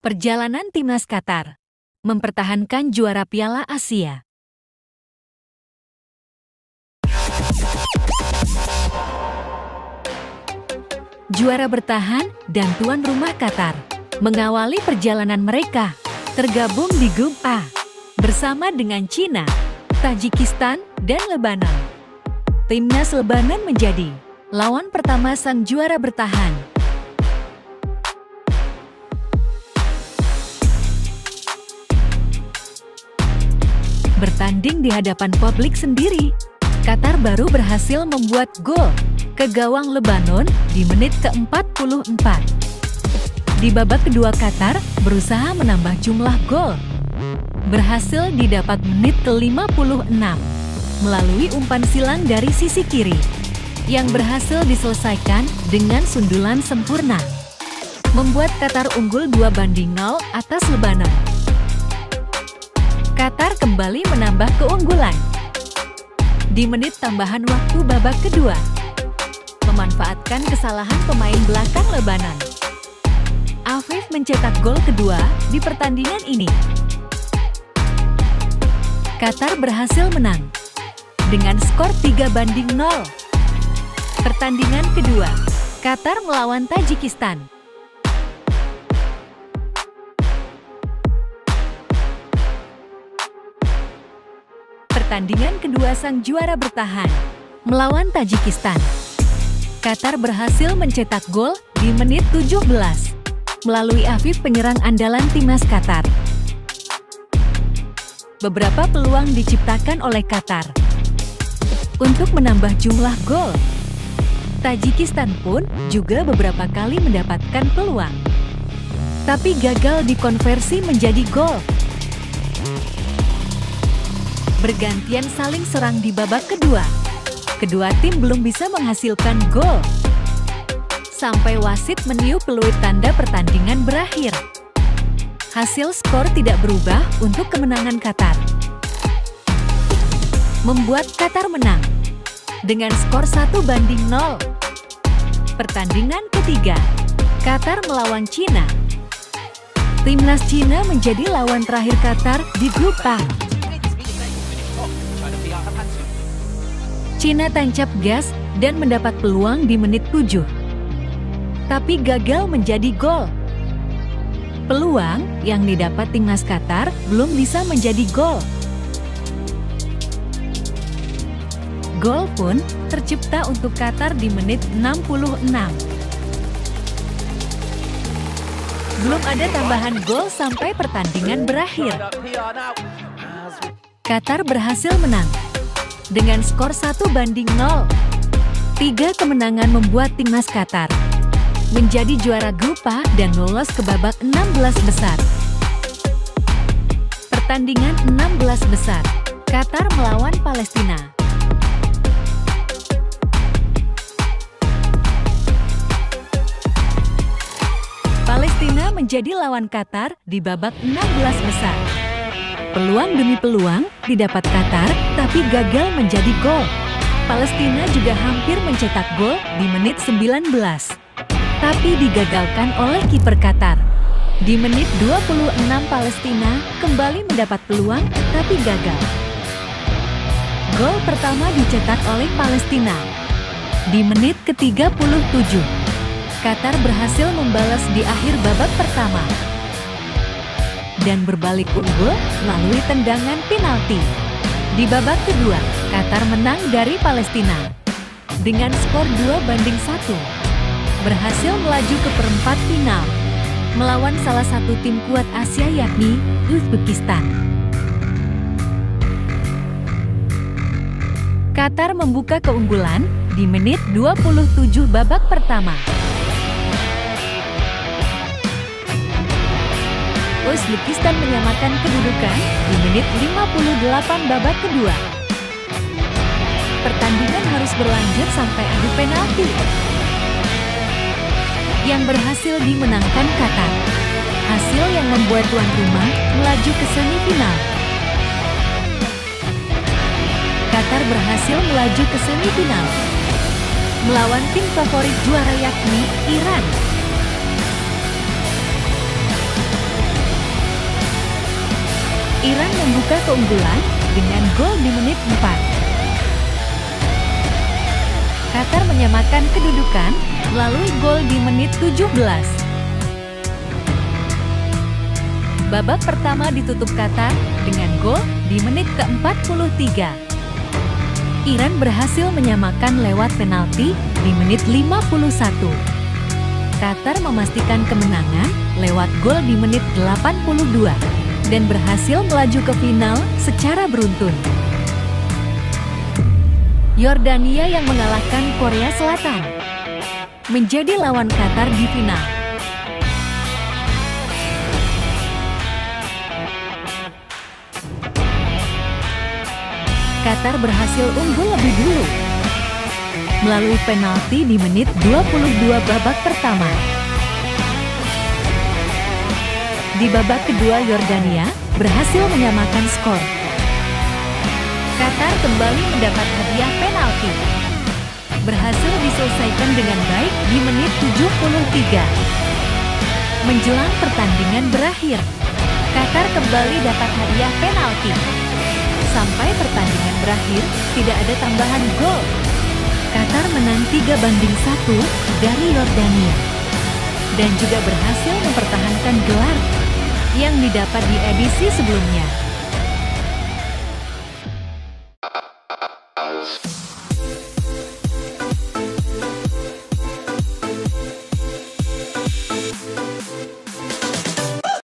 Perjalanan Timnas Qatar mempertahankan juara Piala Asia. Juara bertahan dan tuan rumah Qatar mengawali perjalanan mereka tergabung di grup A bersama dengan Cina, Tajikistan, dan Lebanon. Timnas Lebanon menjadi lawan pertama sang juara bertahan. Bertanding di hadapan publik sendiri, Qatar baru berhasil membuat gol ke gawang Lebanon di menit ke-44. Di babak kedua, Qatar berusaha menambah jumlah gol. Berhasil didapat menit ke-56 melalui umpan silang dari sisi kiri yang berhasil diselesaikan dengan sundulan sempurna, membuat Qatar unggul 2-0 atas Lebanon. Qatar kembali menambah keunggulan di menit tambahan waktu babak kedua, memanfaatkan kesalahan pemain belakang Lebanon. Afif mencetak gol kedua di pertandingan ini. Qatar berhasil menang dengan skor 3-0. Pertandingan kedua, Qatar melawan Tajikistan. Pertandingan kedua sang juara bertahan melawan Tajikistan. Qatar berhasil mencetak gol di menit 17 melalui Afif, penyerang andalan timnas Qatar. Beberapa peluang diciptakan oleh Qatar untuk menambah jumlah gol. Tajikistan pun juga beberapa kali mendapatkan peluang, tapi gagal dikonversi menjadi gol. Bergantian saling serang di babak kedua. Kedua tim belum bisa menghasilkan gol sampai wasit meniup peluit tanda pertandingan berakhir. Hasil skor tidak berubah untuk kemenangan Qatar, membuat Qatar menang dengan skor 1-0. Pertandingan ketiga, Qatar melawan Cina. Timnas Cina menjadi lawan terakhir Qatar di grup A. Cina tancap gas dan mendapat peluang di menit 7, tapi gagal menjadi gol. Peluang yang didapat timnas Qatar belum bisa menjadi gol. Gol pun tercipta untuk Qatar di menit 66. Belum ada tambahan gol sampai pertandingan berakhir. Qatar berhasil menang dengan skor 1-0. 3 kemenangan membuat timnas Qatar menjadi juara grup A dan lolos ke babak 16 besar. Pertandingan 16 besar, Qatar melawan Palestina. Palestina menjadi lawan Qatar di babak 16 besar. Peluang demi peluang didapat Qatar, tapi gagal menjadi gol. Palestina juga hampir mencetak gol di menit 19, tapi digagalkan oleh kiper Qatar. Di menit 26, Palestina kembali mendapat peluang, tapi gagal. Gol pertama dicetak oleh Palestina di menit ke-37. Qatar berhasil membalas di akhir babak pertama dan berbalik unggul melalui tendangan penalti. Di babak kedua, Qatar menang dari Palestina dengan skor 2-1. Berhasil melaju ke perempat final melawan salah satu tim kuat Asia, yakni Uzbekistan. Qatar membuka keunggulan di menit 27 babak pertama. Uzbekistan menyamakan kedudukan di menit 58 babak kedua. Pertandingan harus berlanjut sampai adu penalti yang berhasil dimenangkan Qatar. Hasil yang membuat tuan rumah melaju ke semifinal. Qatar berhasil melaju ke semifinal melawan tim favorit juara, yakni Iran. Iran membuka keunggulan dengan gol di menit 4. Qatar menyamakan kedudukan melalui gol di menit 17. Babak pertama ditutup Qatar dengan gol di menit ke-43. Iran berhasil menyamakan lewat penalti di menit 51. Qatar memastikan kemenangan lewat gol di menit 82 dan berhasil melaju ke final secara beruntun. Yordania yang mengalahkan Korea Selatan menjadi lawan Qatar di final. Qatar berhasil unggul lebih dulu melalui penalti di menit 22 babak pertama. Di babak kedua, Yordania berhasil menyamakan skor. Qatar kembali mendapat hadiah penalti. Berhasil diselesaikan dengan baik di menit 73. Menjelang pertandingan berakhir, Qatar kembali dapat hadiah penalti. Sampai pertandingan berakhir, tidak ada tambahan gol. Qatar menang 3-1 dari Yordania dan juga berhasil mempertahankan gelar yang didapat di edisi sebelumnya.